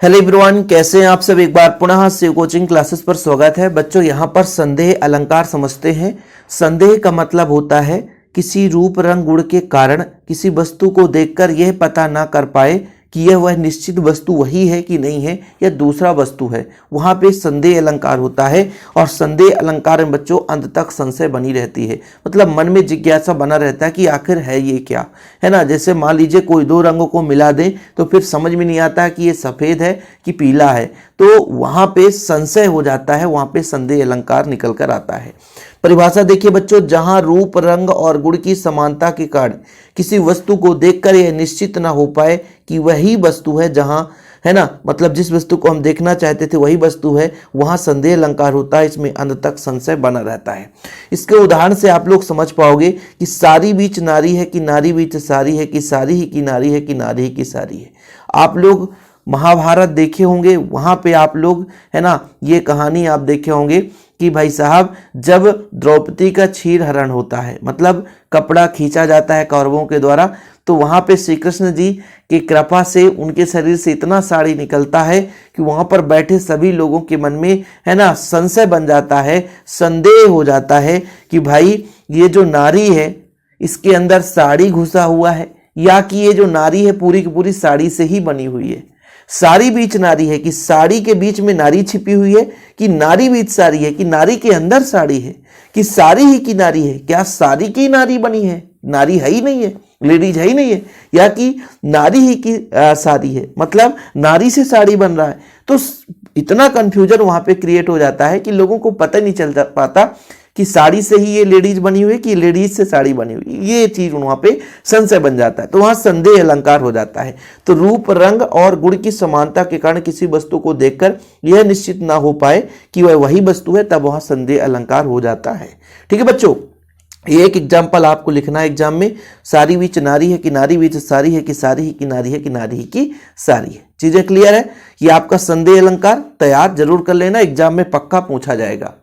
Hello everyone, कैसे हैं आप सब। एक बार पुनः शिव कोचिंग क्लासेस पर स्वागत है। बच्चों यहाँ पर संदेह अलंकार समझते हैं। संदेह का मतलब होता है किसी रूप रंग गुण के कारण किसी वस्तु को देखकर यह पता ना कर पाए कि यह वह निश्चित वस्तु वही है कि नहीं है या दूसरा वस्तु है, वहाँ पे संदेह अलंकार होता है। और संदेह अलंकार में बच्चों अंत तक संशय बनी रहती है, मतलब मन में जिज्ञासा बना रहता है कि आखिर है ये क्या, है ना। जैसे मान लीजिए कोई दो रंगों को मिला दें तो फिर समझ में नहीं आता कि ये सफ़ेद है कि पीला है, तो वहाँ पे संशय हो जाता है, वहाँ पे संदेह अलंकार निकल कर आता है। परिभाषा देखिए बच्चों, जहां रूप रंग और गुण की समानता के कारण किसी वस्तु को देखकर यह निश्चित ना हो पाए कि वही वस्तु है, जहां, है ना, मतलब जिस वस्तु को हम देखना चाहते थे वही वस्तु है, वहां संदेह अलंकार होता है। इसमें अंत तक संशय बना रहता है। इसके उदाहरण से आप लोग समझ पाओगे कि सारी बीच नारी है कि नारी बीच सारी है कि सारी ही की नारी है कि नारी ही की सारी है। आप लोग महाभारत देखे होंगे, वहाँ पे आप लोग, है ना, ये कहानी आप देखे होंगे कि भाई साहब जब द्रौपदी का क्षीर हरण होता है, मतलब कपड़ा खींचा जाता है कौरवों के द्वारा, तो वहाँ पे श्री कृष्ण जी की कृपा से उनके शरीर से इतना साड़ी निकलता है कि वहाँ पर बैठे सभी लोगों के मन में, है ना, संशय बन जाता है, संदेह हो जाता है कि भाई ये जो नारी है इसके अंदर साड़ी घुसा हुआ है, या कि ये जो नारी है पूरी की पूरी साड़ी से ही बनी हुई है। साड़ी बीच नारी है कि साड़ी के बीच में नारी छिपी हुई है, कि नारी बीच साड़ी है कि नारी के अंदर साड़ी है, कि साड़ी ही की नारी है, क्या साड़ी की नारी बनी है, नारी है ही नहीं है, लेडीज है ही नहीं है, या कि नारी ही की साड़ी है, मतलब नारी से साड़ी बन रहा है। तो इतना कंफ्यूजन वहां पे क्रिएट हो जाता है कि लोगों को पता नहीं चल पाता कि साड़ी से ही ये लेडीज बनी हुई है कि लेडीज से साड़ी बनी हुई, ये चीज वहां पे संशय बन जाता है, तो वहां संदेह अलंकार हो जाता है। तो रूप रंग और गुण की समानता के कारण किसी वस्तु को देखकर यह निश्चित ना हो पाए कि वह वही वस्तु है, तब वहां संदेह अलंकार हो जाता है। ठीक है बच्चों, ये एक एग्जाम्पल आपको लिखना है एग्जाम में। सारी बीच नारी है कि नारी बीच सारी है कि सारी ही की नारी है कि नारी ही की सारी है। चीजें क्लियर है? ये आपका संदेह अलंकार तैयार जरूर कर लेना, एग्जाम में पक्का पूछा जाएगा।